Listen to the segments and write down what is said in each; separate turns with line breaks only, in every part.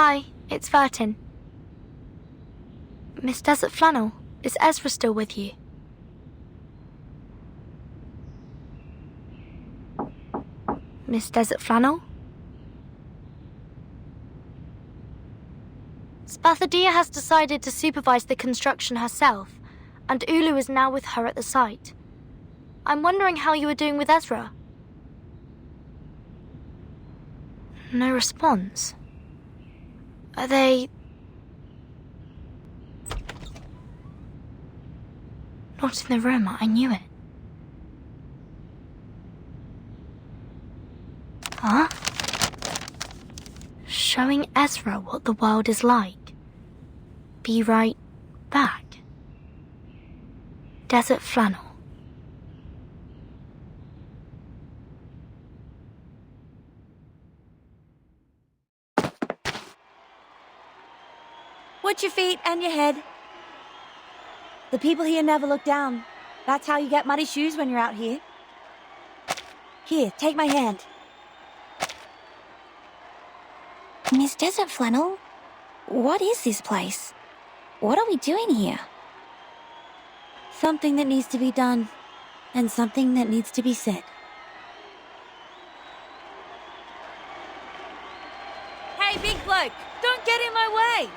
Hi, it's Vertin. Miss Desert Flannel, is Ezra still with you? Miss Desert Flannel? Spathadia has decided to supervise the construction herself, and Ulu is now with her at the site. I'm wondering how you are doing with Ezra. No response. Are they... Not in the room, I knew it. Huh? Showing Ezra what the world is like. Be right back. Desert Flannel.
Watch your feet and your head. The people here never look down. That's how you get muddy shoes when you're out here. Here, take my hand.
Miss Desert Flannel, what is this place? What are we doing here?
Something that needs to be done, and something that needs to be said. Hey, big bloke, don't get in my way!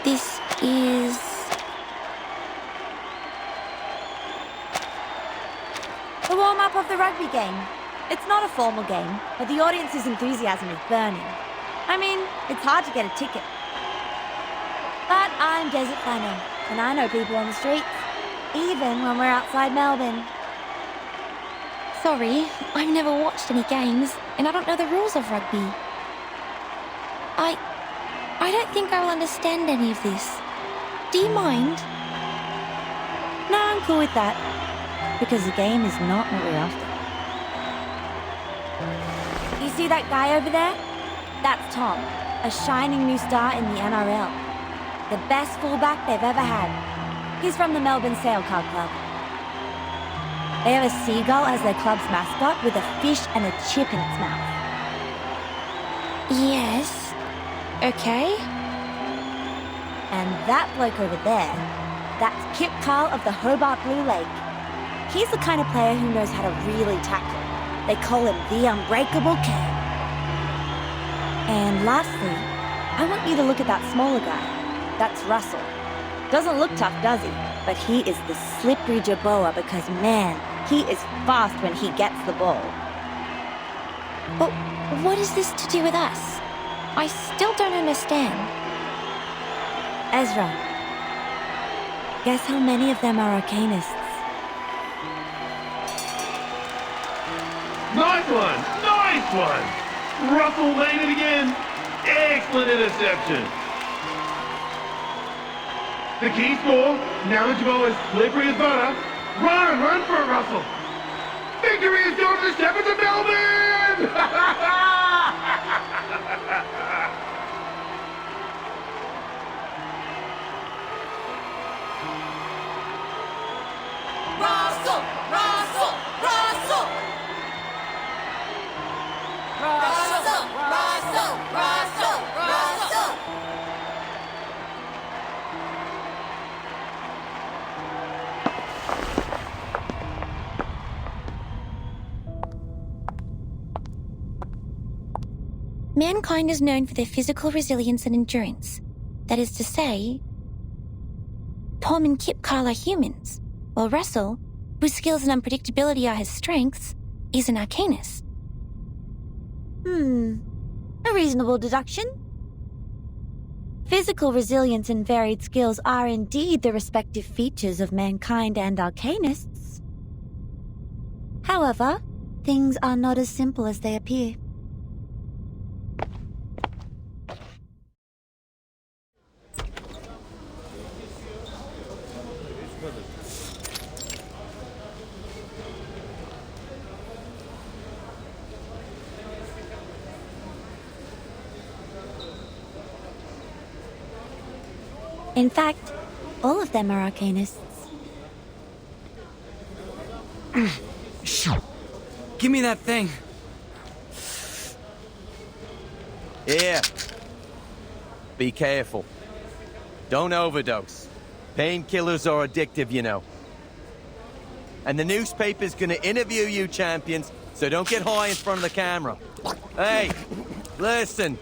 This is...
The warm-up of the rugby game. It's not a formal game, but the audience's enthusiasm is burning. I mean, it's hard to get a ticket. But I'm Desert Flannel, and I know people on the streets, even when we're outside Melbourne.
Sorry, I've never watched any games, and I don't know the rules of rugby. I don't think I will understand any of this. Do you mind?
No, I'm cool with that. Because the game is not what we're after. You see that guy over there? That's Tom, a shining new star in the NRL. The best fullback they've ever had. He's from the Melbourne Sailcar Club. They have a seagull as their club's mascot with a fish and a chip in its mouth.
Yes. Okay.
And that bloke over there, that's Kip Carl of the Hobart Blue Lake. He's the kind of player who knows how to really tackle. They call him the Unbreakable Cam. And lastly, I want you to look at that smaller guy. That's Russell. Doesn't look tough, does he? But he is the slippery Jerboa because, man, he is fast when he gets the ball.
But what is this to do with us? I still don't understand.
Ezra, guess how many of them are arcanists?
Nice one! Nice one! Russell made it again! Excellent interception! The key score, now that Jabo is slippery as butter. Run for it, Russell! Victory is going to the Shepherds of Melbourne!
Russell! Russell! Russell! Russell! Russell! Russell! Russell!
Mankind is known for their physical resilience and endurance. That is to say, Tom and Kip Carl are humans, while Russell, whose skills and unpredictability are his strengths, is an arcanist.
A reasonable deduction. Physical resilience and varied skills are indeed the respective features of mankind and arcanists. However, things are not as simple as they appear. In fact, All of them are arcanists.
Give me that thing.
Here. Be careful. Don't overdose. Painkillers are addictive, you know. And the newspaper's gonna interview you, champions, so don't get high in front of the camera. Hey, listen.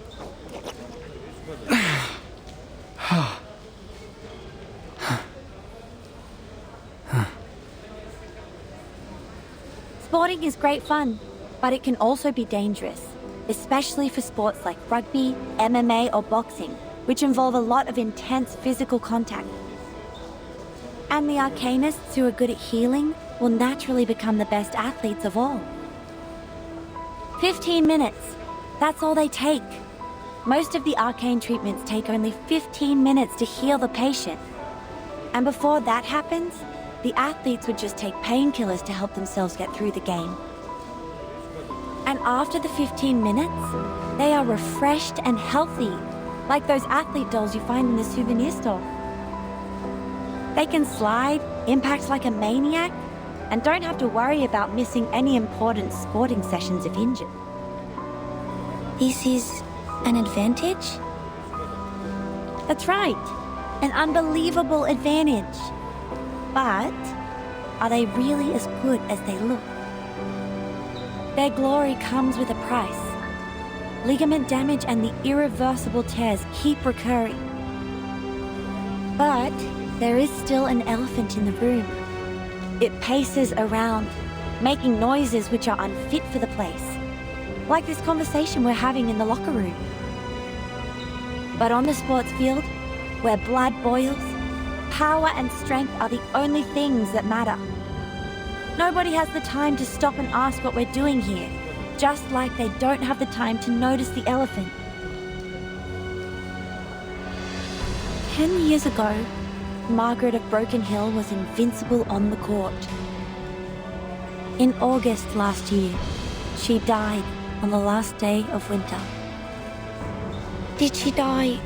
Sporting is great fun, but it can also be dangerous, especially for sports like rugby, MMA, or boxing, which involve a lot of intense physical contact. And the arcanists who are good at healing will naturally become the best athletes of all. 15 minutes. That's all they take. Most of the arcane treatments take only 15 minutes to heal the patient. And before that happens, the athletes would just take painkillers to help themselves get through the game. And after the 15 minutes, they are refreshed and healthy, like those athlete dolls you find in the souvenir store. They can slide, impact like a maniac, and don't have to worry about missing any important sporting sessions if injured.
This is an advantage?
That's right. An unbelievable advantage. But are they really as good as they look? Their glory comes with a price. Ligament damage and the irreversible tears keep recurring. But there is still an elephant in the room. It paces around, making noises which are unfit for the place, like this conversation we're having in the locker room. But on the sports field, where blood boils, power and strength are the only things that matter. Nobody has the time to stop and ask what we're doing here, just like they don't have the time to notice the elephant. 10 years ago, Margaret of Broken Hill was invincible on the court. In August last year, she died on the last day of winter.
Did she die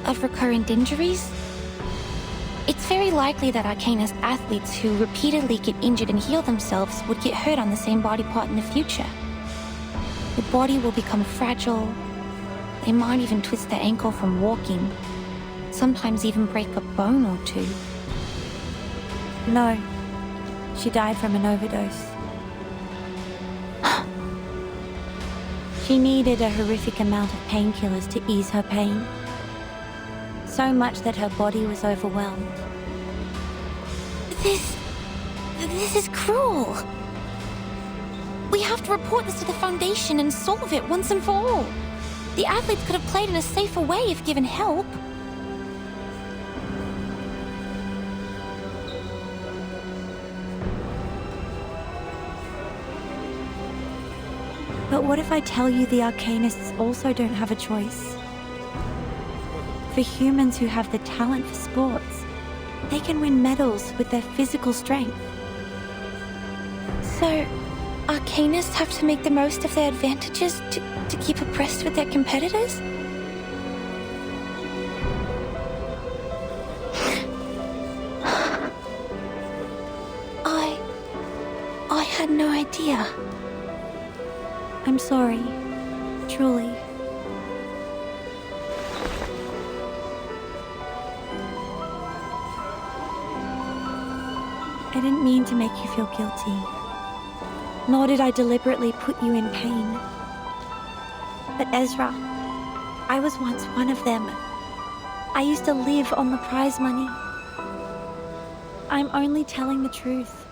of recurrent injuries? It's very likely that Arcanist athletes who repeatedly get injured and heal themselves would get hurt on the same body part in the future. The body will become fragile. They might even twist their ankle from walking. Sometimes even break a bone or two.
No, she died from an overdose. She needed a horrific amount of painkillers to ease her pain. So much that her body was overwhelmed.
This is cruel. We have to report this to the Foundation and solve it once and for all. The athletes could have played in a safer way if given help.
But what if I tell you the Arcanists also don't have a choice? For humans who have the talent for sports, they can win medals with their physical strength.
So, Arcanists have to make the most of their advantages to keep abreast with their competitors? I had no idea.
I'm sorry, truly. I didn't mean to make you feel guilty. Nor did I deliberately put you in pain. But Ezra, I was once one of them. I used to live on the prize money. I'm only telling the truth.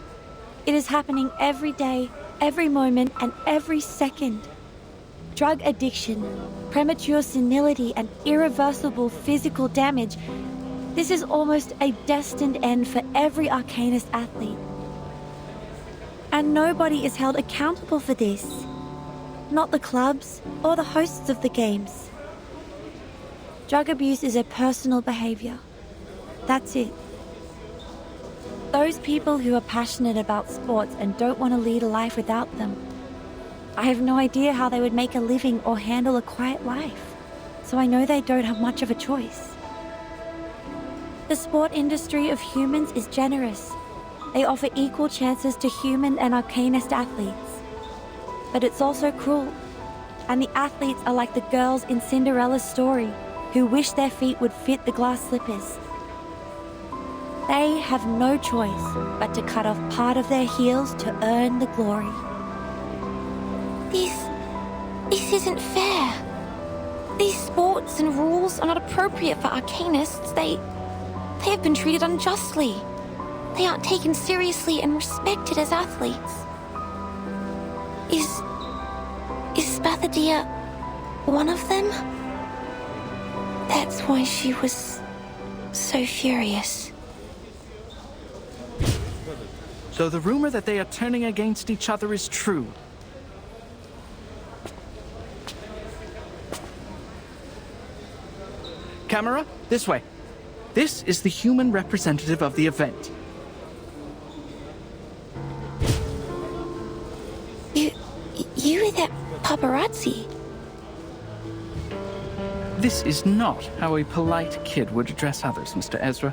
It is happening every day, every moment, and every second. Drug addiction, premature senility, and irreversible physical damage. This is almost a destined end for every Arcanist athlete. And nobody is held accountable for this. Not the clubs or the hosts of the games. Drug abuse is a personal behavior. That's it. Those people who are passionate about sports and don't want to lead a life without them. I have no idea how they would make a living or handle a quiet life. So I know they don't have much of a choice. The sport industry of humans is generous. They offer equal chances to human and Arcanist athletes. But it's also cruel. And the athletes are like the girls in Cinderella's story, who wish their feet would fit the glass slippers. They have no choice but to cut off part of their heels to earn the glory.
This isn't fair. These sports and rules are not appropriate for Arcanists. They have been treated unjustly. They aren't taken seriously and respected as athletes. Is Spathadia one of them? That's why she was so furious.
So the rumor that they are turning against each other is true. Camera, this way. This is the human representative of the event.
You were that paparazzi.
This is not how a polite kid would address others, Mr. Ezra.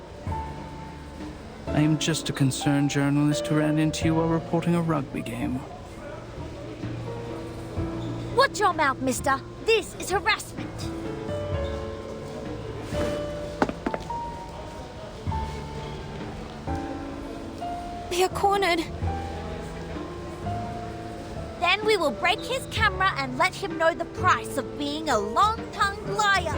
I am just a concerned journalist who ran into you while reporting a rugby game.
Watch your mouth, mister. This is harassment.
We are cornered.
Then we will break his camera and let him know the price of being a long-tongued liar.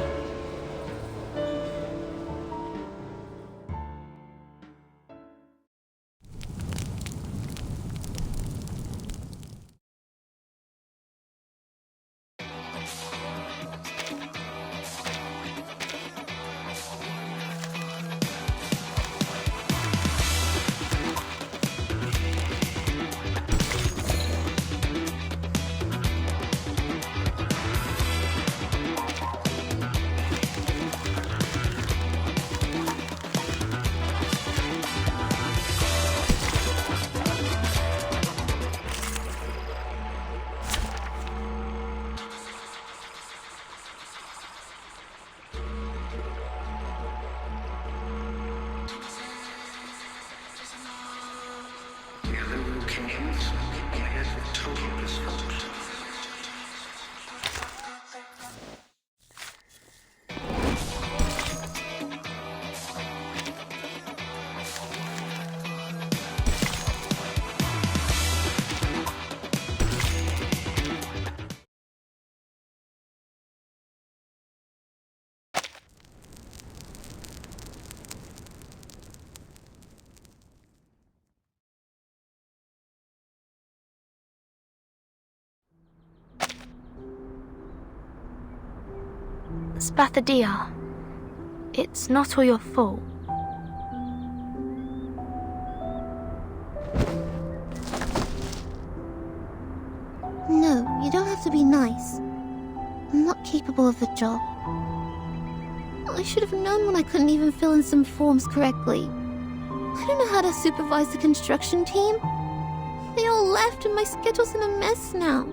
Spathadia, it's not all your fault.
No, you don't have to be nice. I'm not capable of the job. I should have known when I couldn't even fill in some forms correctly. I don't know how to supervise the construction team. They all left and my schedule's in a mess now.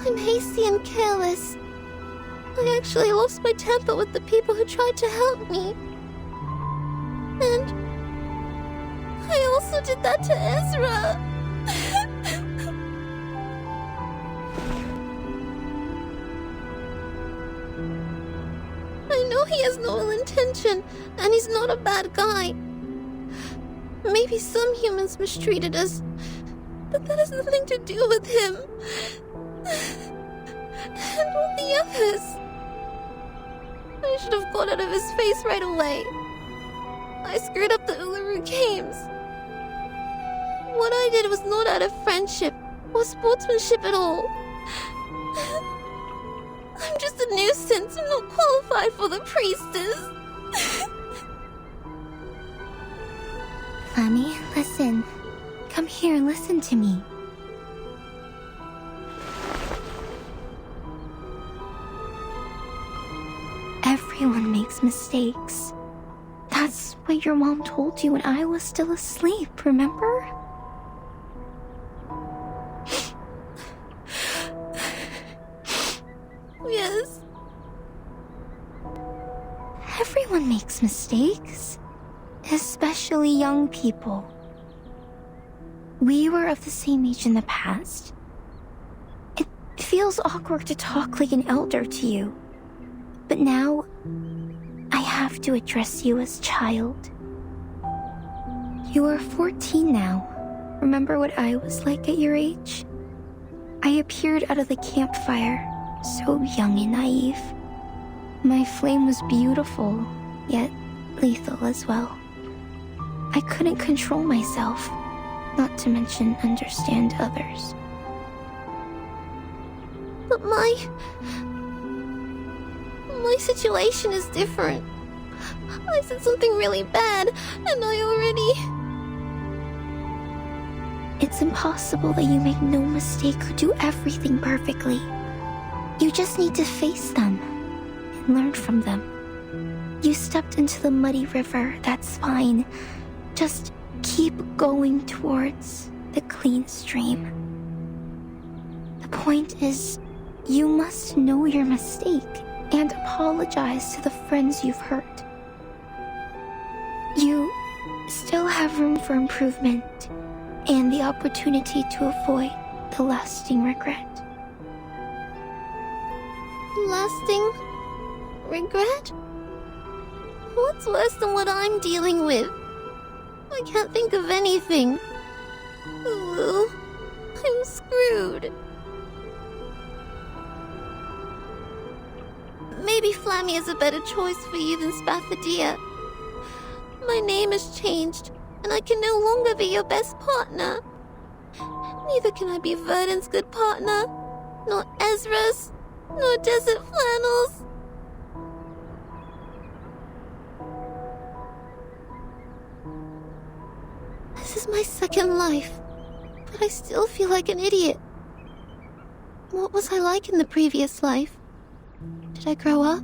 I'm hasty and careless. I actually lost my temper with the people who tried to help me. And I also did that to Ezra. I know he has no ill intention, and he's not a bad guy. Maybe some humans mistreated us, but that has nothing to do with him. And all the others. I should have got out of his face right away. I screwed up the Uluru Games. What I did was not out of friendship or sportsmanship at all. I'm just a nuisance. I'm not qualified for the priestess.
Lani, listen. Come here and listen to me. Everyone makes mistakes. That's what your mom told you when I was still asleep, remember?
Yes. Everyone makes mistakes, especially young people. We were of the same age in the past. It feels awkward to talk like an elder to you, but now I have to address you as child. You are 14 now. Remember what I was like at your age? I appeared out of the campfire, so young and naive. My flame was beautiful, yet lethal as well. I couldn't control myself, not to mention understand others. But my situation is different. I said something really bad, and I already... It's impossible that you make no mistake or do everything perfectly. You just need to face them and learn from them. You stepped into the muddy river, that's fine. Just keep going towards the clean stream. The point is, you must know your mistake and apologize to the friends you've hurt. You still have room for improvement and the opportunity to avoid the lasting regret. Lasting regret? What's worse than what I'm dealing with? I can't think of anything. Ooh, I'm screwed. Maybe Flammy is a better choice for you than Spathadia. My name has changed, and I can no longer be your best partner. Neither can I be Verdon's good partner, nor Ezra's, nor Desert Flannel's. This is my second life, but I still feel like an idiot. What was I like in the previous life? Did I grow up?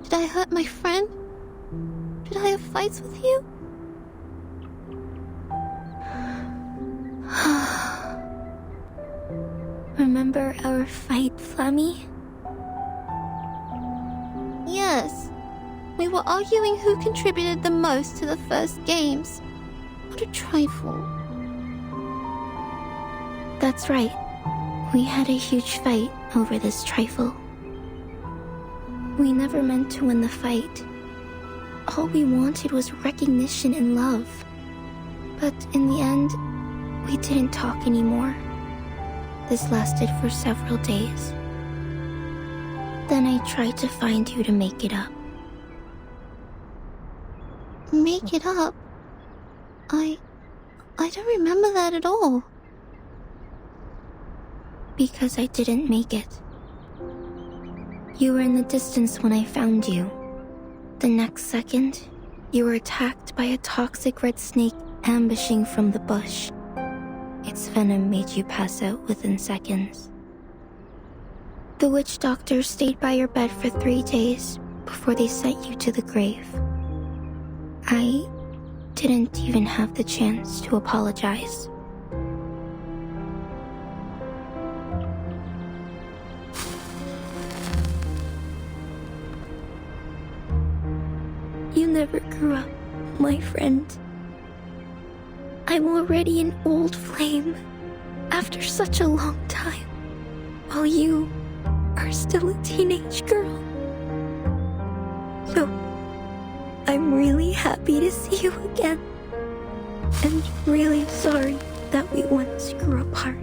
Did I hurt my friend? Did I have fights with you? Remember our fight, Flammy? Yes. We were arguing who contributed the most to the first games. What a trifle. That's right. We had a huge fight over this trifle. We never meant to win the fight. All we wanted was recognition and love. But in the end, we didn't talk anymore. This lasted for several days. Then I tried to find you to make it up. Make it up? I don't remember that at all. Because I didn't make it. You were in the distance when I found you. The next second, you were attacked by a toxic red snake ambushing from the bush. Its venom made you pass out within seconds. The witch doctor stayed by your bed for 3 days before they sent you to the grave. I didn't even have the chance to apologize. You never grew up, my friend. I'm already an old flame after such a long time, while you are still a teenage girl. So, I'm really happy to see you again, and really sorry that we once grew apart.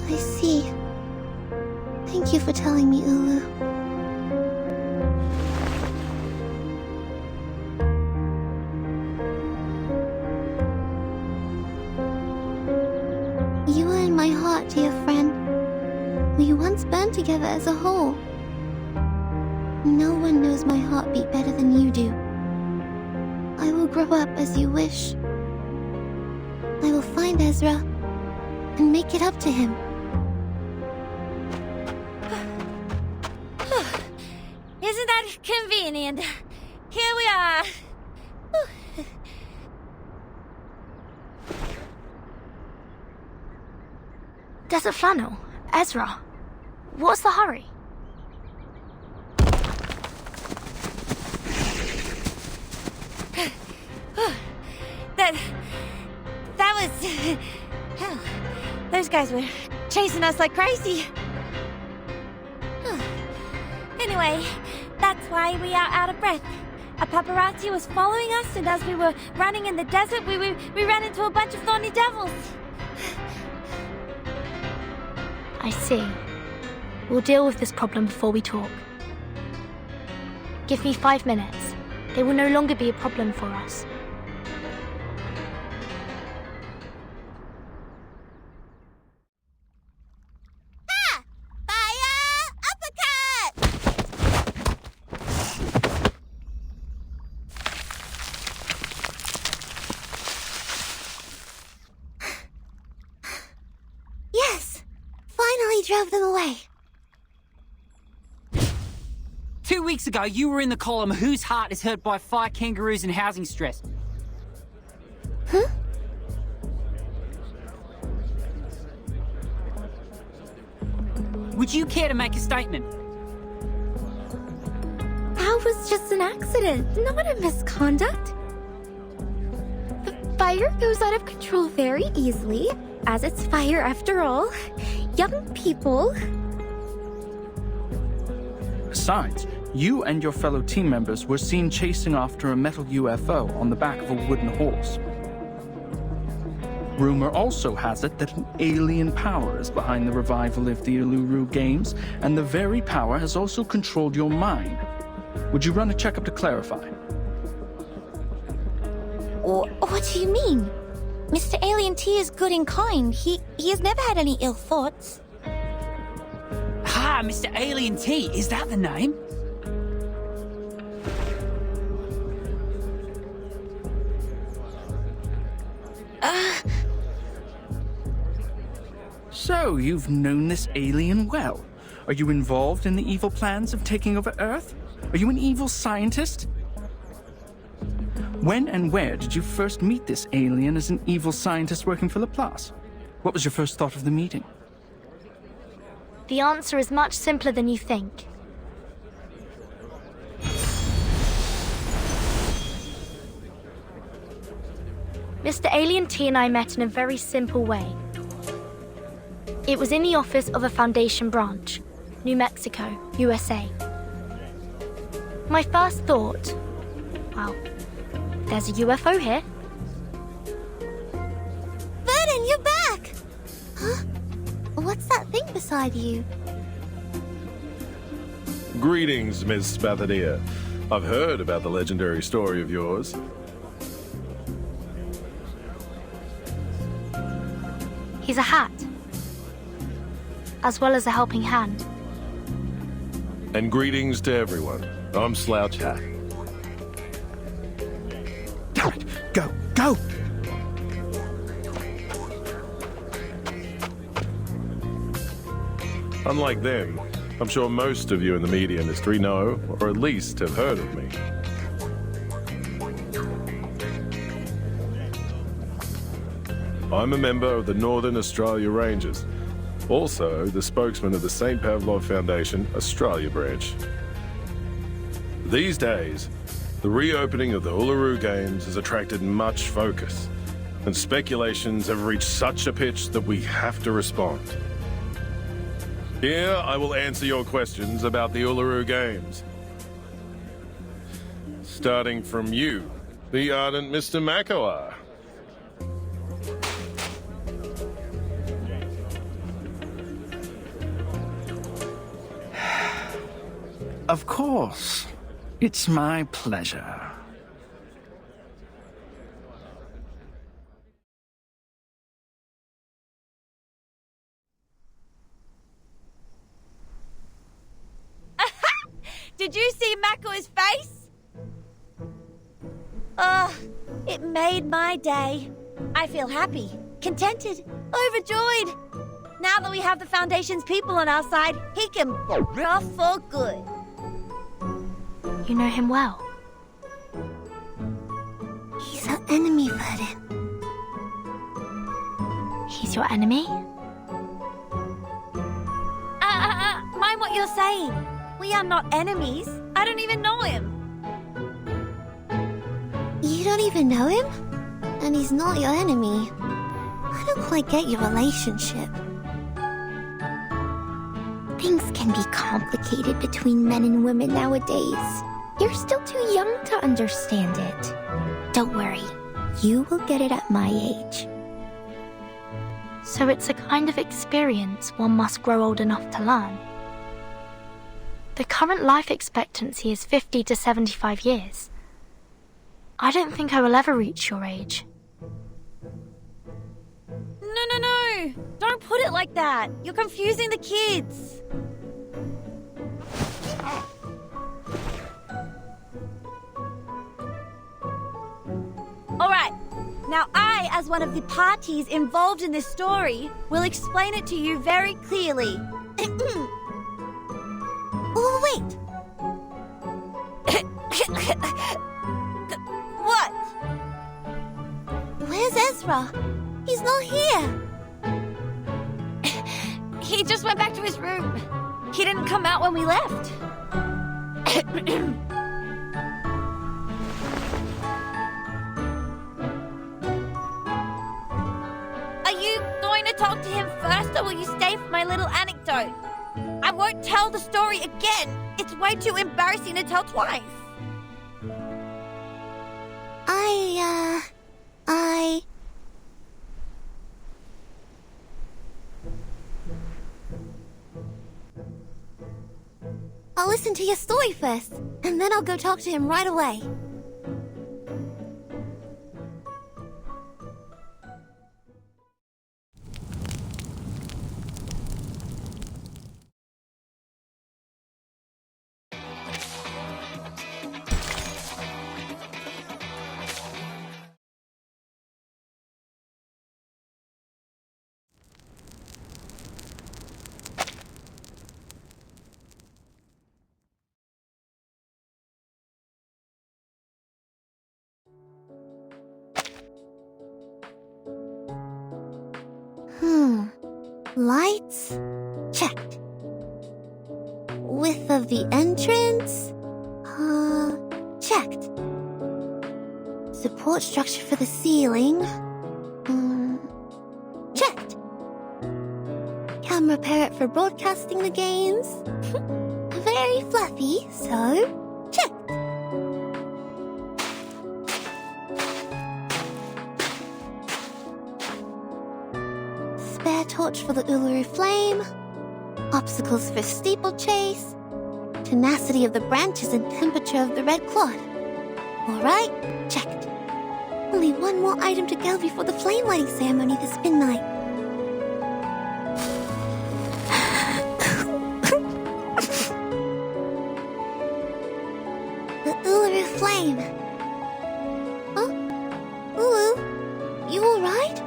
I see. Thank you for telling me, Ulu. You are in my heart, dear friend. We once burned together as a whole. No one knows my heartbeat better than you do. I will grow up as you wish. I will find Ezra and make it up to him.
Isn't that convenient? Here we are.
Desert Flannel, Ezra, what's the hurry?
That was... Hell, those guys were chasing us like crazy. Anyway, that's why we are out of breath. A paparazzi was following us, and as we were running in the desert, we ran into a bunch of thorny devils.
I see. We'll deal with this problem before we talk. Give me 5 minutes. They will no longer be a problem for us.
Yes! Finally drove them away.
2 weeks ago, you were in the column Whose Heart is Hurt by Fire Kangaroos and Housing Stress.
Huh?
Would you care to make a statement?
That was just an accident, not a misconduct. The fire goes out of control very easily, as it's fire after all. Young people.
Besides, you and your fellow team members were seen chasing after a metal UFO on the back of a wooden horse. Rumor also has it that an alien power is behind the revival of the Uluru Games, and the very power has also controlled your mind. Would you run a checkup to clarify?
What do you mean?
Mr. Alien T is good and kind. He has never had any ill thoughts.
Ah, Mr. Alien T, is that the name?
So, you've known this alien well. Are you involved in the evil plans of taking over Earth? Are you an evil scientist? When and where did you first meet this alien as an evil scientist working for Laplace? What was your first thought of the meeting?
The answer is much simpler than you think. Mr. Alien T and I met in a very simple way. It was in the office of a Foundation branch, New Mexico, USA. My first thought, well, there's a UFO here.
Vernon, you're back! Huh? What's that thing beside you?
Greetings, Miss Spathania. I've heard about the legendary story of yours.
He's a hat, as well as a helping hand.
And greetings to everyone. I'm Slouch Hat.
Go, go!
Unlike them, I'm sure most of you in the media industry know, or at least have heard of me. I'm a member of the Northern Australia Rangers, also the spokesman of the St. Pavlov Foundation Australia branch. These days, the reopening of the Uluru Games has attracted much focus, and speculations have reached such a pitch that we have to respond. Here, I will answer your questions about the Uluru Games. Starting from you, the ardent Mr. Makawar.
Of course. It's my pleasure.
Did you see Mako's face? Oh, it made my day. I feel happy, contented, overjoyed. Now that we have the Foundation's people on our side, he can off for good.
You know him well.
He's our enemy, Vernon.
He's your enemy?
Mind what you're saying. We are not enemies. I don't even know him.
even know him? And he's not your enemy. I don't quite get your relationship.
Things can be complicated between men and women nowadays. You're still too young to understand it. Don't worry, you will get it at my age. So it's a kind of experience one must grow old enough to learn. The current life expectancy is 50 to 75 years. I don't think I will ever reach your age.
No. Don't put it like that. You're confusing the kids. All right. Now I, as one of the parties involved in this story, will explain it to you very clearly.
Oh, wait.
What?
Where's Ezra? He's not here.
He just went back to his room. He didn't come out when we left. Are you going to talk to him first, or will you stay for my little anecdote? I won't tell the story again. It's way too embarrassing to tell twice.
I'll listen to your story first, and then I'll go talk to him right away. Lights? Checked. Width of the entrance? Checked. Support structure for the ceiling? Checked. Camera parrot for broadcasting the games? Very fluffy, so checked. Spare torch for the Uluru Flame, obstacles for steeplechase, tenacity of the branches and temperature of the red cloth. Alright, checked. Only one more item to go before the flame lighting ceremony this midnight. The Uluru Flame. Huh? Ulu, you alright?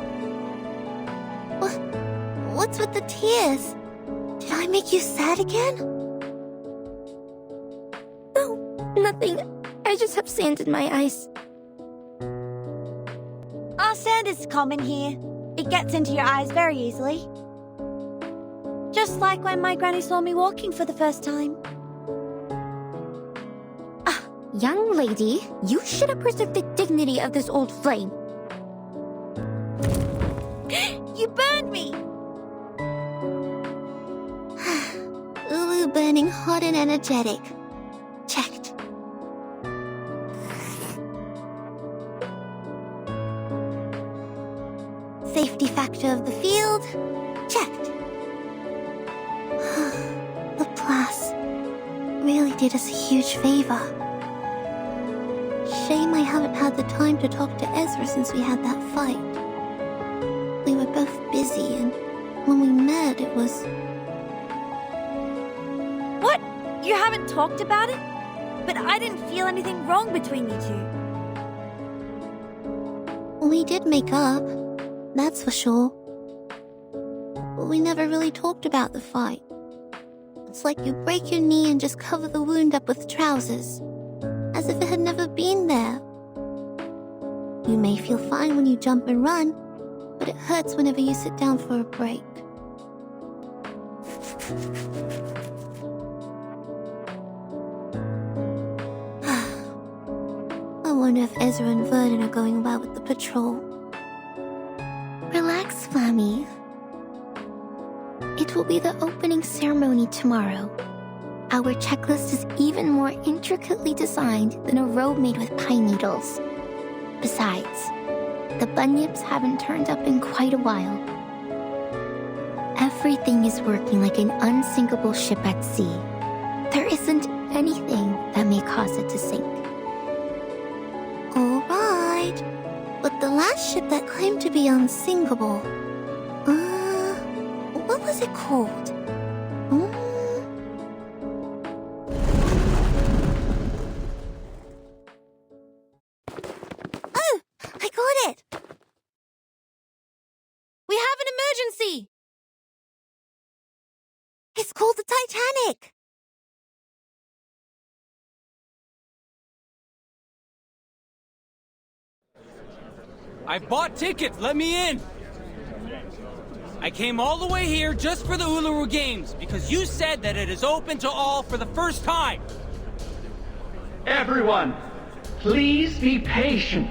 What's with the tears? Did I make you sad again?
No, nothing. I just have sand in my eyes.
Sand is common here. It gets into your eyes very easily. Just like when my granny saw me walking for the first time.
Young lady, you should have preserved the dignity of this old flame.
You burned me!
Ulu burning hot and energetic. Checked. Safety factor of the field? Checked. Laplace really did us a huge favor. Shame I haven't had the time to talk to Ezra since we had that fight. We were both busy, and when we met, it was...
What? You haven't talked about it? But I didn't feel anything wrong between you two.
We did make up, that's for sure. But we never really talked about the fight. It's like you break your knee and just cover the wound up with trousers, as if it had never been there. You may feel fine when you jump and run, but it hurts whenever you sit down for a break. wonder if Ezra and Verdon are going well with the patrol. Relax, Flammy. It will be the opening ceremony tomorrow. Our checklist is even more intricately designed than a robe made with pine needles. Besides, the bunyips haven't turned up in quite a while. Everything is working like an unsinkable ship at sea. There isn't anything that may cause it to sink. Alright, but the last ship that claimed to be unsinkable... what was it called? Oh, I got it! We have an emergency! It's called the Titanic!
I bought tickets, let me in! I came all the way here just for the Uluru Games, because you said that it is open to all for the first time!
Everyone, please be patient.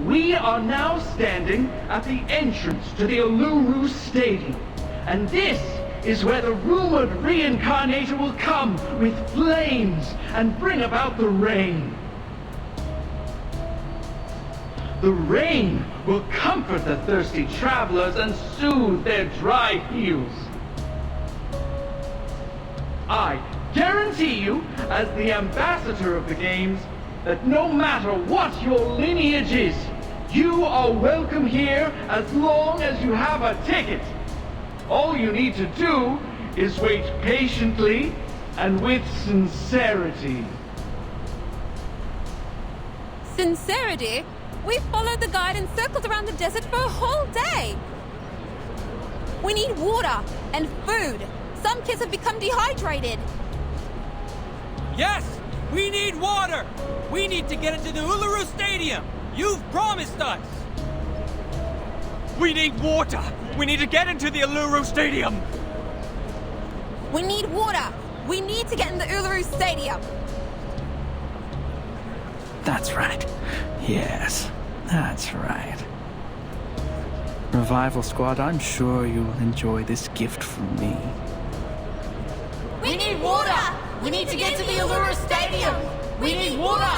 We are now standing at the entrance to the Uluru Stadium, and this is where the rumored reincarnator will come with flames and bring about the rain. The rain will comfort the thirsty travelers and soothe their dry heels. I guarantee you, as the ambassador of the games, that no matter what your lineage is, you are welcome here as long as you have a ticket. All you need to do is wait patiently and with sincerity.
Sincerity? We followed the guide and circled around the desert for a whole day. We need water and food. Some kids have become dehydrated.
Yes! We need water! We need to get into the Uluru Stadium! You've promised us! We need water! We need to get into the Uluru Stadium!
We need water! We need to get in the Uluru Stadium!
That's right. Yes, that's right. Revival Squad, I'm sure you will enjoy this gift from me.
We need water! We need to get to the Uluru Stadium! We need water!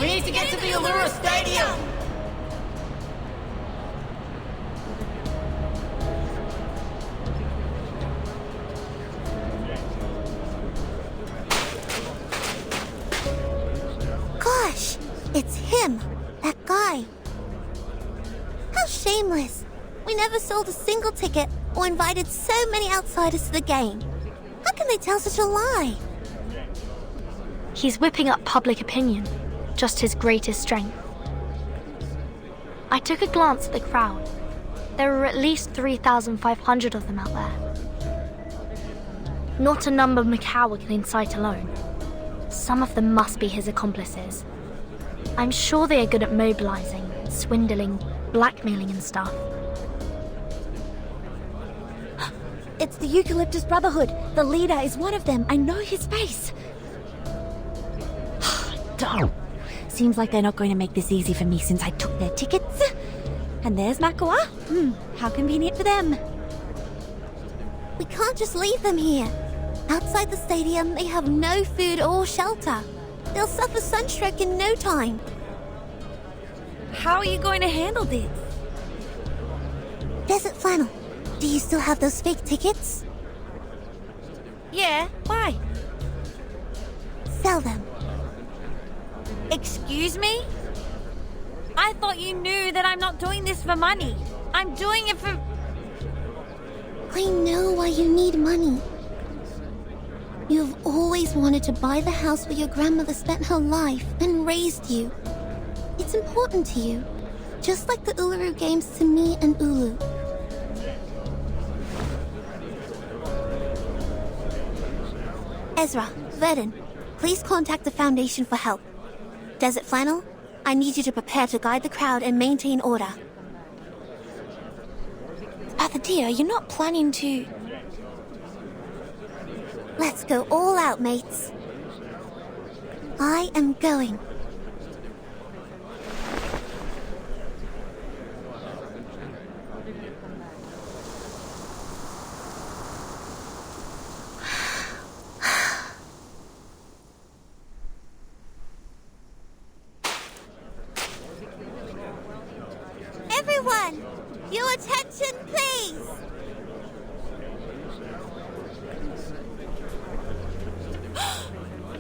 We need to get to the Uluru Stadium!
Gosh, it's him, that guy. How shameless. We never sold a single ticket or invited so many outsiders to the game. How can they tell such a lie?
He's whipping up public opinion, just his greatest strength. I took a glance at the crowd. There were at least 3,500 of them out there. Not a number Mikawa can incite alone. Some of them must be his accomplices. I'm sure they are good at mobilizing, swindling, blackmailing and stuff.
It's the Eucalyptus Brotherhood. The leader is one of them. I know his face. Darn. Seems like they're not going to make this easy for me since I took their tickets. And there's Makua. How convenient for them.
We can't just leave them here. Outside the stadium, they have no food or shelter. They'll suffer sunstroke in no time.
How are you going to handle this?
Desert Flannel, do you still have those fake tickets?
Yeah, why?
Sell them.
Excuse me? I thought you knew that I'm not doing this for money. I'm doing it for...
I know why you need money. You've always wanted to buy the house where your grandmother spent her life and raised you. It's important to you, just like the Uluru Games to me and Ulu. Ezra, Verdon, please contact the Foundation for help. Desert Flannel, I need you to prepare to guide the crowd and maintain order. It's about
Spathia, you're not planning to...
Let's go all out, mates. I am going.
Everyone, your attention, please.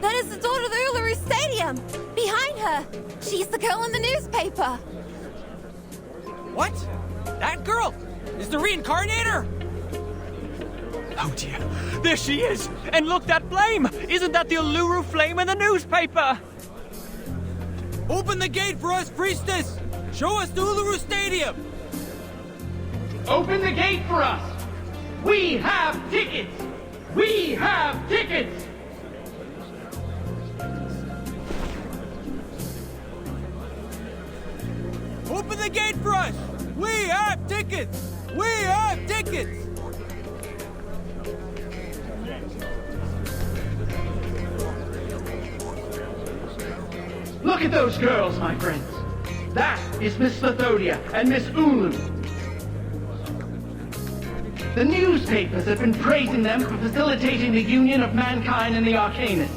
That is the daughter of the Uluru Stadium! Behind her! She's the girl in the newspaper!
What? That girl is the reincarnator? Oh dear, there she is! And look, that flame! Isn't that the Uluru flame in the newspaper? Open the gate for us, priestess! Show us the Uluru Stadium!
Open the gate for us! We have tickets! We have tickets!
Open the gate for us! We have tickets! We have tickets!
Look at those girls, my friends. That is Miss Lithodia and Miss Ulu. The newspapers have been praising them for facilitating the union of mankind and the Arcanists,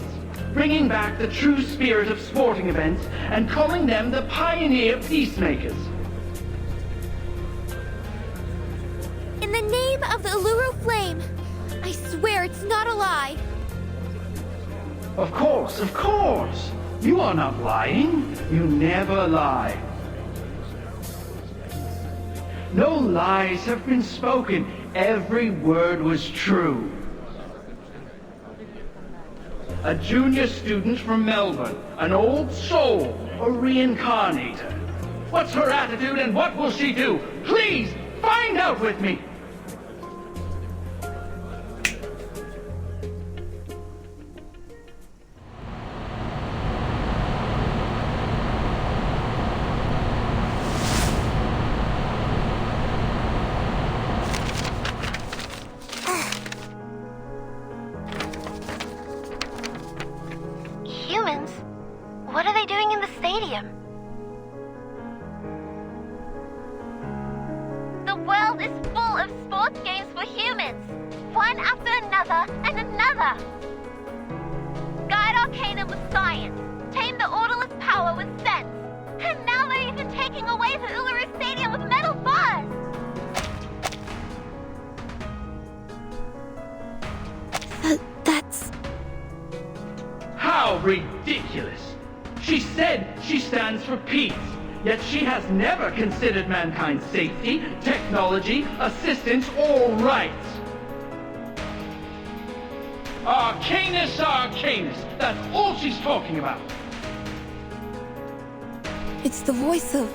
bringing back the true spirit of sporting events and calling them the pioneer peacemakers.
In the name of the Uluru Flame, I swear it's not a lie.
Of course, of course. You are not lying. You never lie. No lies have been spoken. Every word was true. A junior student from Melbourne, an old soul, a reincarnator. What's her attitude and what will she do? Please, find out with me!
Humans? What are they doing in the stadium?
The world is full of sports games for humans, one after another and another. Guide Arcanum with science, tame the Orderless power with sense, and now they're even taking away the Uluru Stadium with metal bars!
That's...
How ridiculous! She said she stands for peace, yet she has never considered mankind's safety, technology, assistance, or rights. Arcanus, Arcanus! That's all she's talking about!
It's the voice of...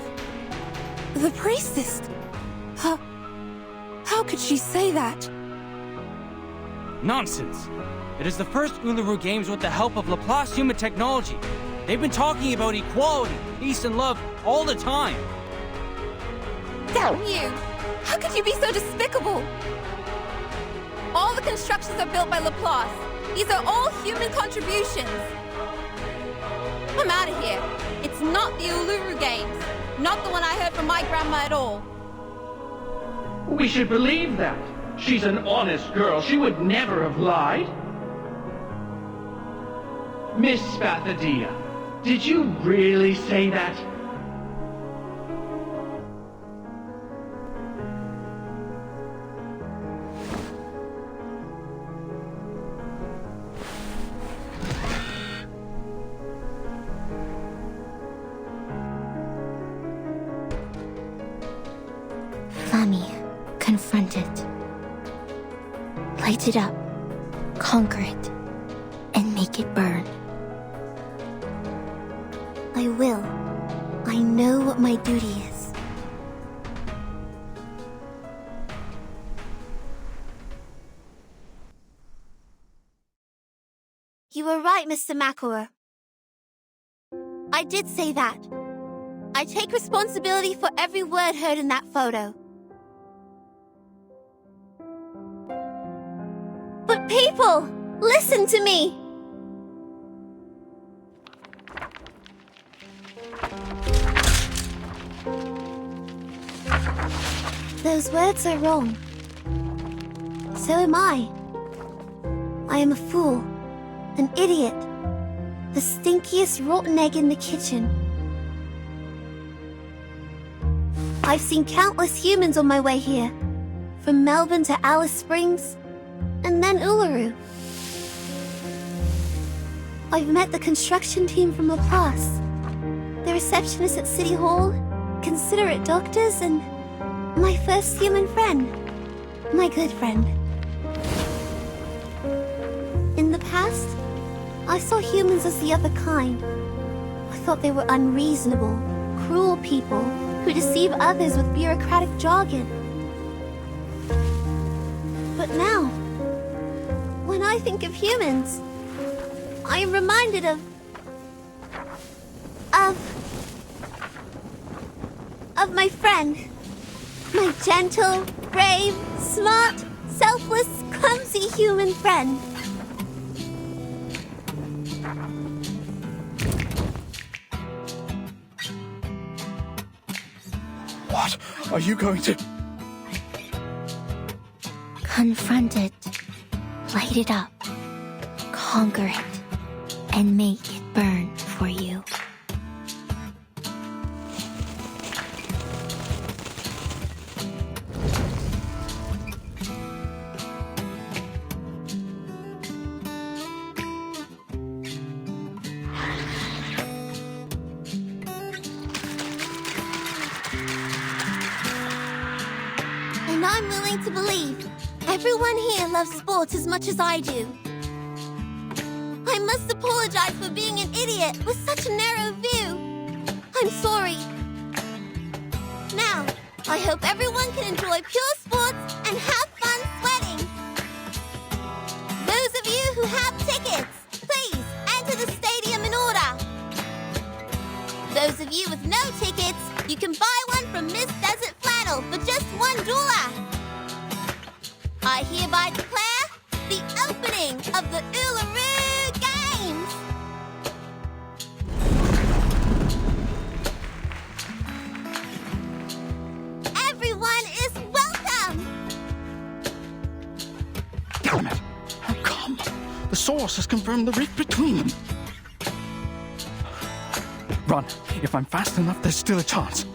the priestess. How could she say that?
Nonsense! It is the first Uluru Games with the help of Laplace human technology. They've been talking about equality, peace, and love all the time.
Damn you! How could you be so despicable? All the constructions are built by Laplace. These are all human contributions. I'm out of here. It's not the Uluru Games. Not the one I heard from my grandma at all.
We should believe that. She's an honest girl. She would never have lied. Miss Spathadia, did you really say that?
Lamia, confront it. Light it up, conquer it, and make it burn. I will. I know what my duty is. You were right, Mr. McElroy. I did say that. I take responsibility for every word heard in that photo. People, listen to me! Those words are wrong. So am I. I am a fool, an idiot, the stinkiest rotten egg in the kitchen. I've seen countless humans on my way here, from Melbourne to Alice Springs, and then Uluru. I've met the construction team from Laplace, the receptionist at City Hall, considerate doctors, and my first human friend, my good friend. In the past, I saw humans as the other kind. I thought they were unreasonable, cruel people who deceive others with bureaucratic jargon. But now, when I think of humans, I am reminded of my friend. My gentle, brave, smart, selfless, clumsy human friend.
What are you going to...
Confront it, light it up, conquer it, and make it burn for you.
And I'm willing to believe everyone here loves sports as much as I do. I must apologize for being an idiot with such a narrow view. I'm sorry. Now, I hope everyone can enjoy pure sports and have fun sweating. Those of you who have tickets, please enter the stadium in order. Those of you with no tickets, you can buy one from Miss Desert Flannel for just $1. I hereby declare the opening of the Uluru Games! Everyone is welcome!
Damn it! How come? The source has confirmed the rift between them. Run. If I'm fast enough, there's still a chance.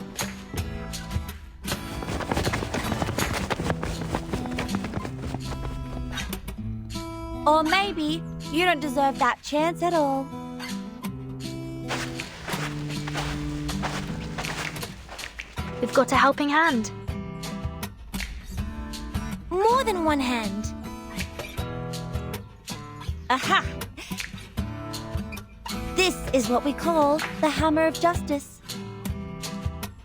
Or maybe you don't deserve that chance at all.
We've got a helping hand.
More than one hand. Aha! This is what we call the Hammer of Justice.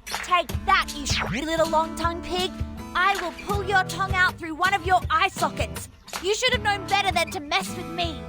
Take that, you shitty little long-tongued pig! I will pull your tongue out through one of your eye sockets. You should have known better than to mess with me.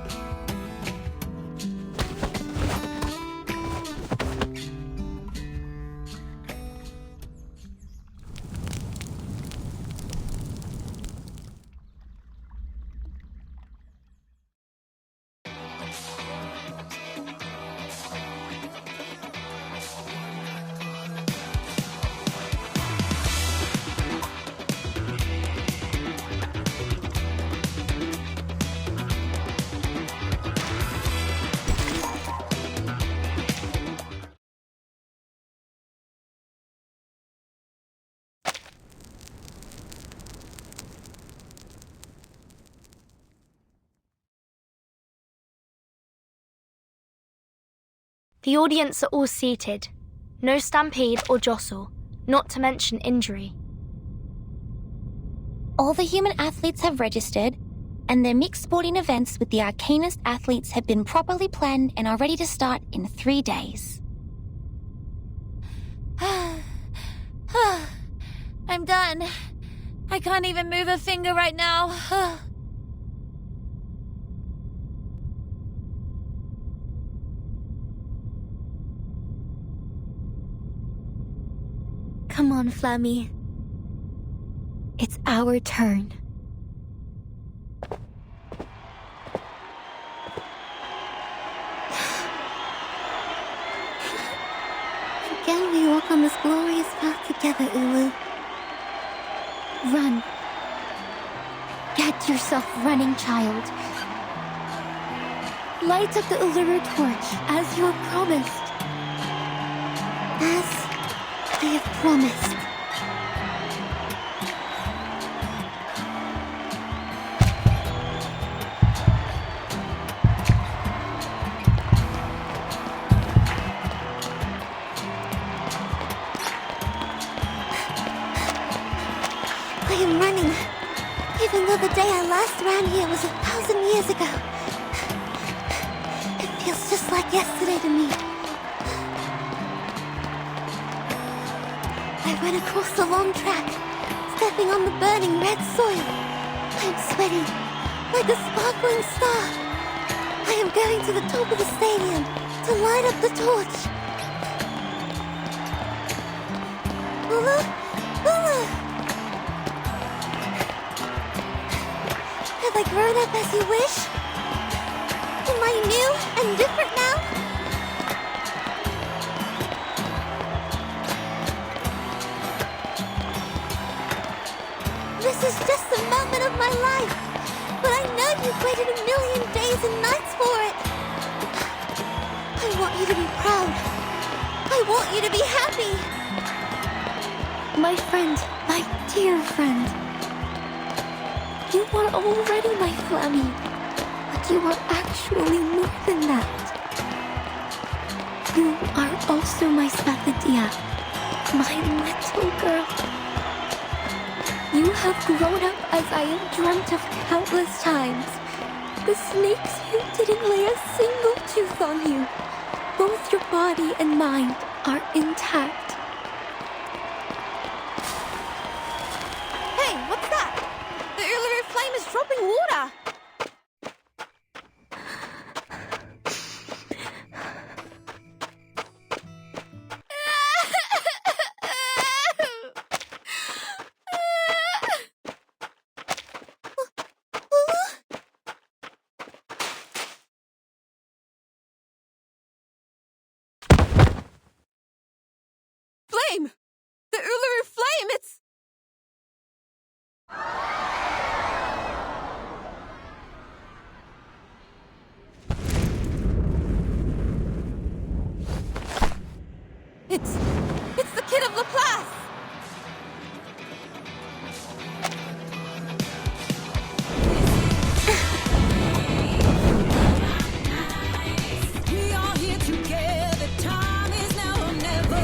The audience are all seated. No stampede or jostle, not to mention injury.
All the human athletes have registered, and their mixed sporting events with the Arcanist athletes have been properly planned and are ready to start in 3 days.
I'm done. I can't even move a finger right now.
Come on, Flammy. It's our turn. we walk on this glorious path together, Ulu. Run. Get yourself running, child. Light up the Uluru torch, as you have promised. As I have promised. I am running, even though the day I last ran here was 1,000 years ago. It feels just like yesterday to me. I ran across the long track, stepping on the burning red soil. I am sweating like a sparkling star. I am going to the top of the stadium to light up the torch. Ulu? Ulu! Have I grown up as you wish? Am I new and different now? This is just a moment of my life, but I know you've waited 1,000,000 days and nights for it. I want you to be proud. I want you to be happy. My friend, my dear friend. You are already my Flammy, but you are actually more than that. You are also my Spathadia, my little girl. You have grown up as I have dreamt of countless times. The snakes here didn't lay a single tooth on you. Both your body and mind are intact.
Hey, what's that? The Uluru flame is dropping water! Flame! The Uluru flame, it's... It's the kid of Laplace!
We are here together, time is now or never.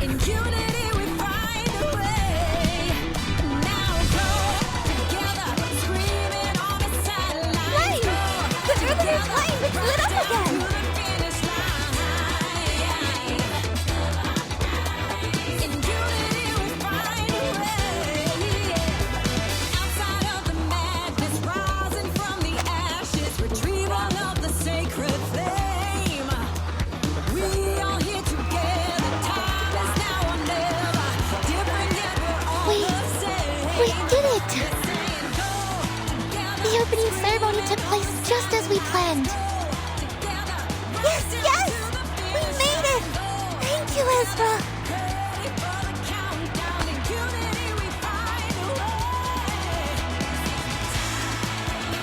In unity we find a way. Now go together, screaming on the sidelines.
The Uluru flame, it's lit up again!
In unity we find a way. Outside of the madness, rising from the ashes, retrieval of the sacred flame. We are here together, time is now or never. Different yet we're all the same.
We did it! The opening ceremony took place just as we planned. Yes, yes! We made it! Thank you, Ezra!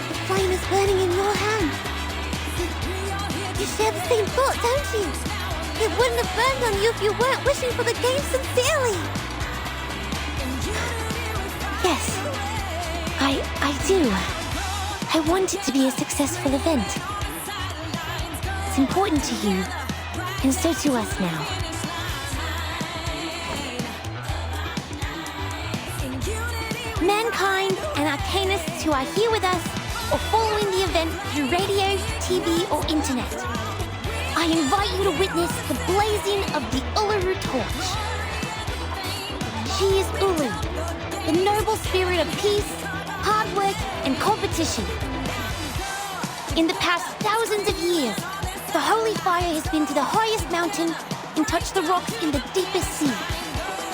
The flame is burning in your hand. You share the same thought, don't you? It wouldn't have burned on you if you weren't wishing for the game sincerely.
Yes, I do. I want it to be a successful event. It's important to you, and so to us now. Mankind and Arcanists who are here with us or following the event through radio, TV, or internet, I invite you to witness the blazing of the Uluru torch. She is Ulu, the noble spirit of peace, hard work, and competition. In the past thousands of years, the holy fire has been to the highest mountain and touched the rocks in the deepest sea,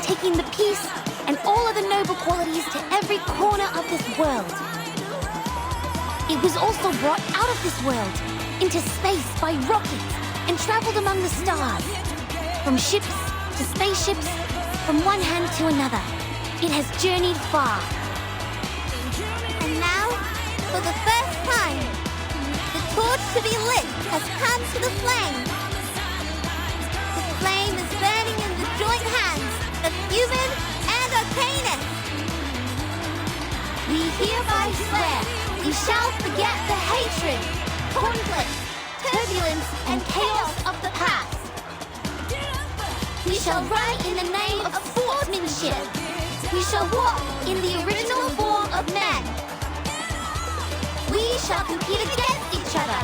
taking the peace and all of the noble qualities to every corner of this world. It was also brought out of this world into space by rockets and traveled among the stars. From ships to spaceships, from one hand to another, it has journeyed far.
And now, for the first time, the torch to be lit has come to the flame. The flame is burning in the joint hands of human and Arcanus. We hereby swear we shall forget the hatred, conflict, turbulence, and chaos of the past. We shall write in the name of sportsmanship. We shall walk in the original form of men. We shall compete against each other,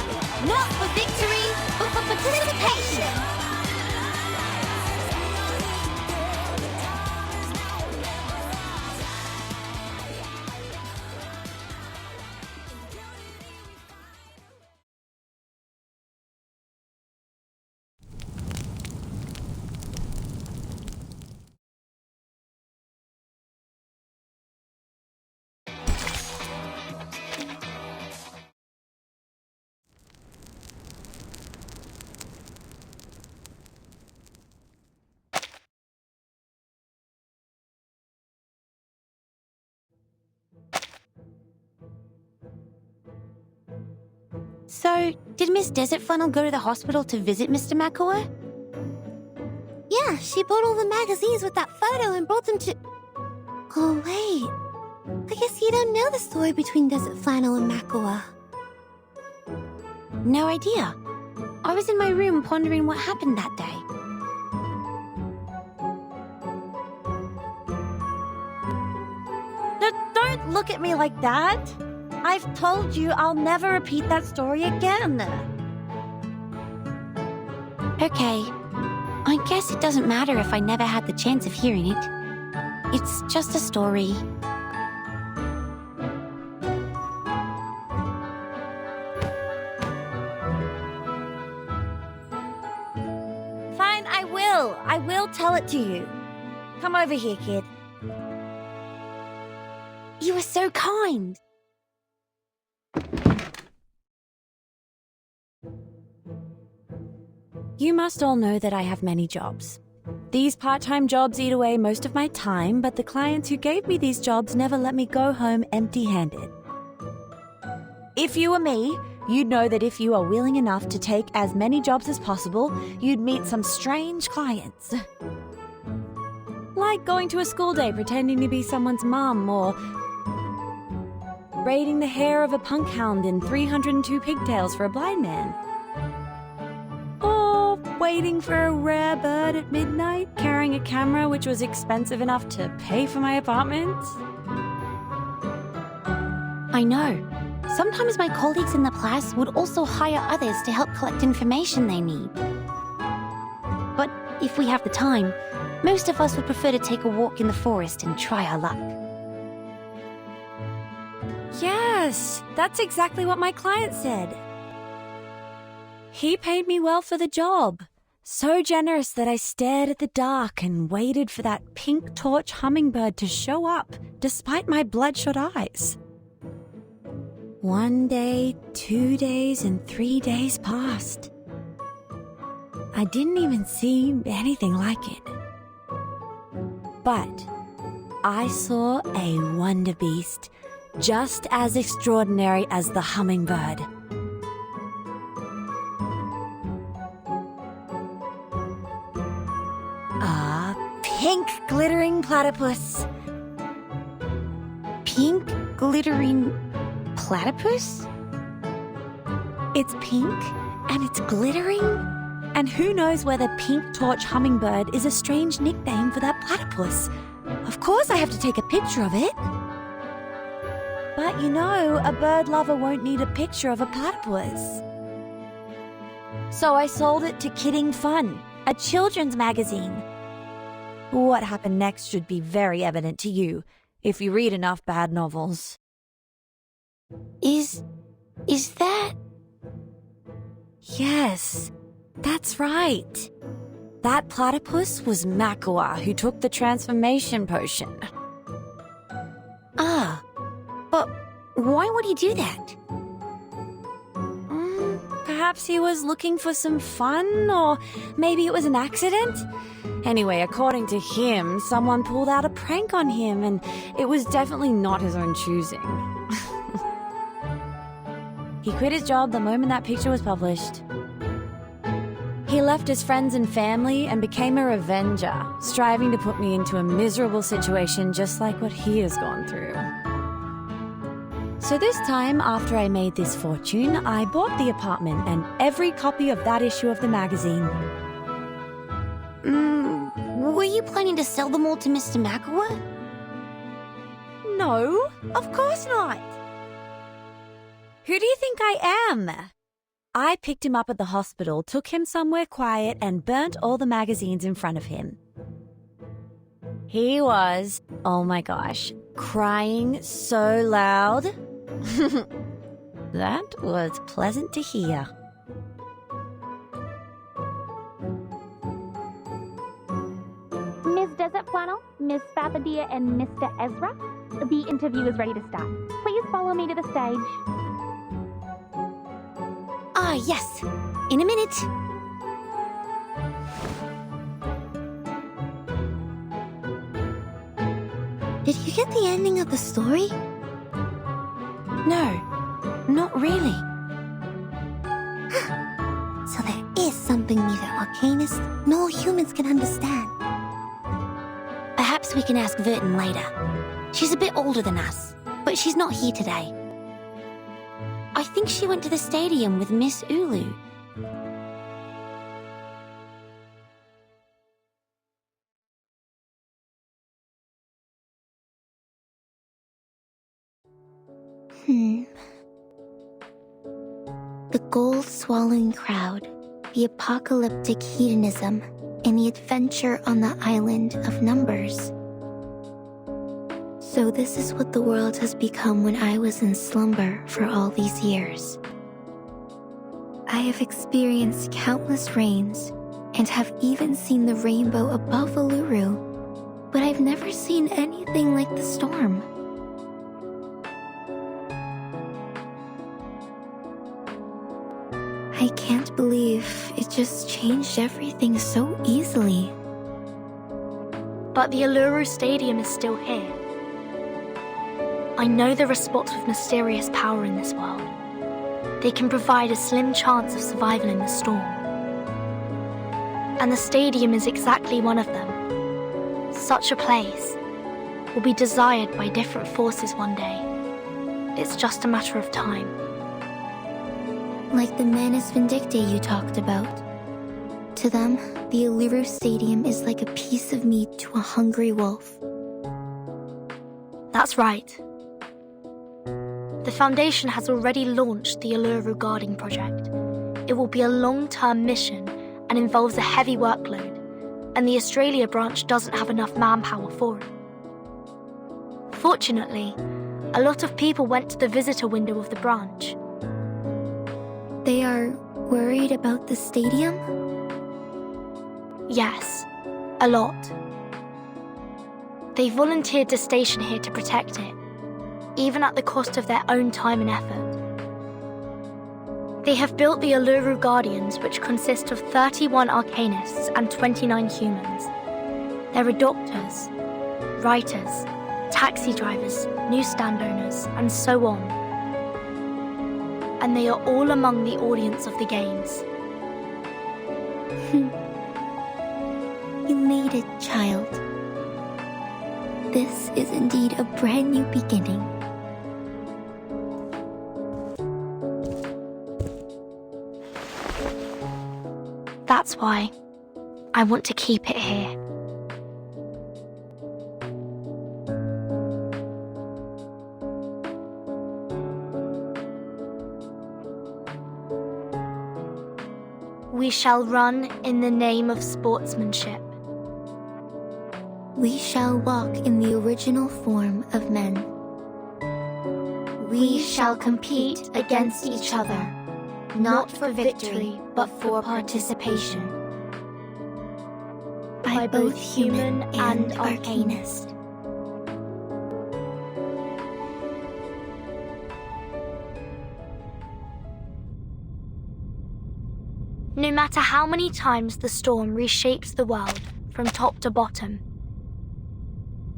not for victory, but for participation.
So, did Miss Desert Funnel go to the hospital to visit Mr. Makawa?
Yeah, she bought all the magazines with that photo and brought them to... Oh, wait. I guess you don't know the story between Desert Flannel and Makawa.
No idea. I was in my room pondering what happened that day.
Don't look at me like that. I've told you I'll never repeat that story again.
Okay. I guess it doesn't matter if I never had the chance of hearing it. It's just a story.
Fine, I will. I will tell it to you. Come over here, kid.
You were so kind.
You must all know that I have many jobs. These part-time jobs eat away most of my time, but the clients who gave me these jobs never let me go home empty-handed. If you were me, you'd know that if you are willing enough to take as many jobs as possible, you'd meet some strange clients. Like going to a school day pretending to be someone's mum, or braiding the hair of a punk hound in 302 pigtails for a blind man. Or waiting for a rare bird at midnight, carrying a camera which was expensive enough to pay for my apartment.
I know. Sometimes my colleagues in the class would also hire others to help collect information they need. But if we have the time, most of us would prefer to take a walk in the forest and try our luck.
Yes, that's exactly what my client said. He paid me well for the job. So generous that I stared at the dark and waited for that pink torch hummingbird to show up, despite my bloodshot eyes. 1 day, 2 days, and 3 days passed. I didn't even see anything like it. But I saw a wonder beast just as extraordinary as the hummingbird. A pink glittering platypus.
Pink glittering platypus?
It's pink and it's glittering. And who knows whether pink torch hummingbird is a strange nickname for that platypus. Of course I have to take a picture of it. But you know, a bird lover won't need a picture of a platypus. So I sold it to Kidding Fun, a children's magazine. What happened next should be very evident to you, if you read enough bad novels.
Is that...
Yes, that's right. That platypus was Makawa, who took the transformation potion.
But why would he do that?
perhaps he was looking for some fun, or maybe it was an accident? Anyway, according to him, someone pulled out a prank on him, and it was definitely not his own choosing. He quit his job the moment that picture was published. He left his friends and family and became a revenger, striving to put me into a miserable situation just like what he has gone through. So this time, after I made this fortune, I bought the apartment and every copy of that issue of the magazine.
Were you planning to sell them all to Mr. McElroy?
No, of course not. Who do you think I am? I picked him up at the hospital, took him somewhere quiet, and burnt all the magazines in front of him. He was, oh my gosh, crying so loud. That was pleasant to hear.
Ms. Desert Flannel, Miss Fathadia, and Mr. Ezra, the interview is ready to start. Please follow me to the stage.
Ah, yes. In a minute.
Did you get the ending of the story?
No, not really.
So there is something neither Arcanists nor humans can understand.
Perhaps we can ask Verton later. She's a bit older than us, but she's not here today. I think she went to the stadium with Miss Ulu.
The gold-swallowing crowd, the apocalyptic hedonism, and the adventure on the island of numbers. So this is what the world has become when I was in slumber for all these years. I have experienced countless rains and have even seen the rainbow above Uluru, but I've never seen anything like the storm. I can't believe it just changed everything so easily.
But the Uluru Stadium is still here. I know there are spots with mysterious power in this world. They can provide a slim chance of survival in the storm. And the stadium is exactly one of them. Such a place will be desired by different forces one day. It's just a matter of time.
Like the Manus Vindictae you talked about. To them, the Uluru Stadium is like a piece of meat to a hungry wolf.
That's right. The Foundation has already launched the Uluru Guarding Project. It will be a long-term mission and involves a heavy workload, and the Australia branch doesn't have enough manpower for it. Fortunately, a lot of people went to the visitor window of the branch.
They are worried about the stadium?
Yes, a lot. They volunteered to station here to protect it, even at the cost of their own time and effort. They have built the Uluru Guardians, which consist of 31 Arcanists and 29 humans. There are doctors, writers, taxi drivers, newsstand owners, and so on. And they are all among the audience of the games.
You made it, child. This is indeed a brand new beginning.
That's why I want to keep it here. We shall run in the name of sportsmanship.
We shall walk in the original form of men.
We shall compete against each other, not for victory, but for participation. By both human and arcanist. matter how many times the storm reshapes the world from top to bottom,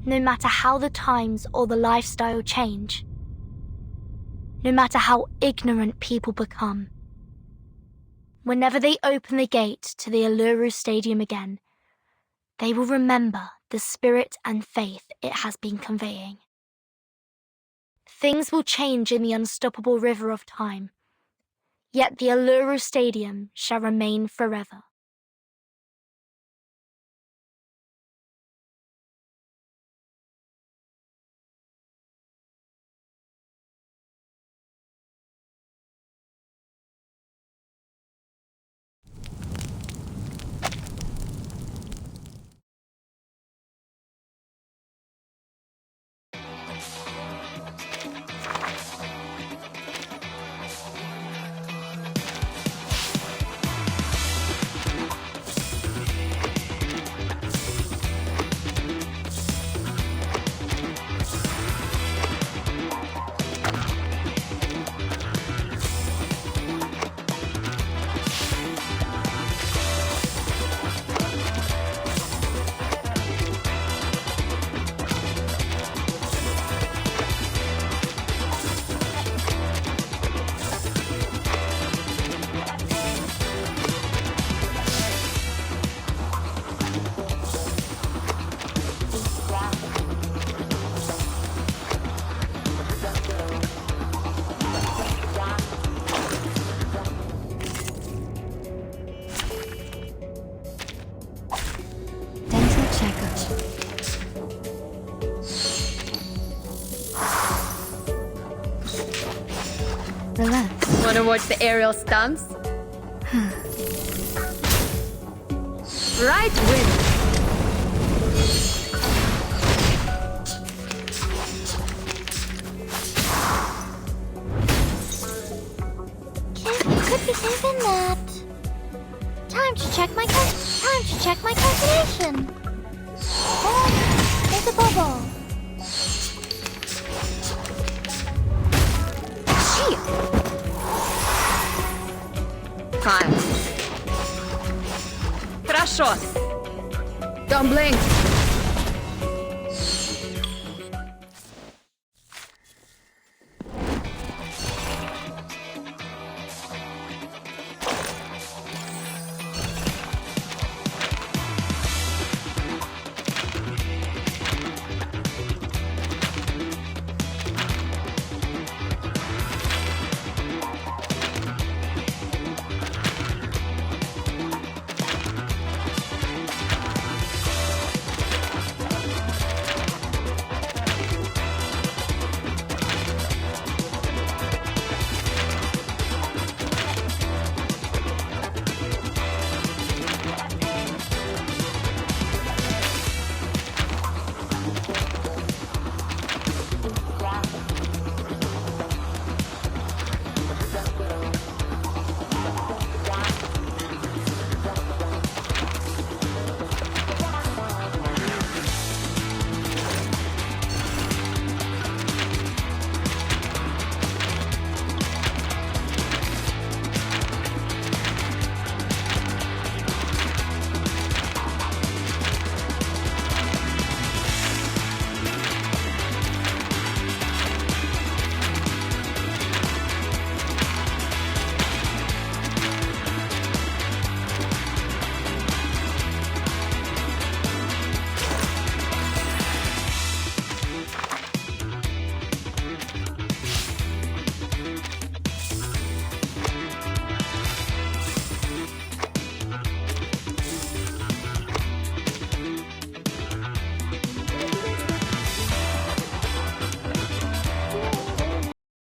no matter how the times or the lifestyle change, no matter how ignorant people become, whenever they open the gate to the Uluru Stadium again, they will remember the spirit and faith it has been conveying. Things will change in the unstoppable river of time, yet the Uluru Stadium shall remain forever.
Relax.
Wanna watch the aerial stunts? Right win.
Could be even that. Time to check my calculation. Oh, there's a bubble.
Time. Хорошо. Don't blink.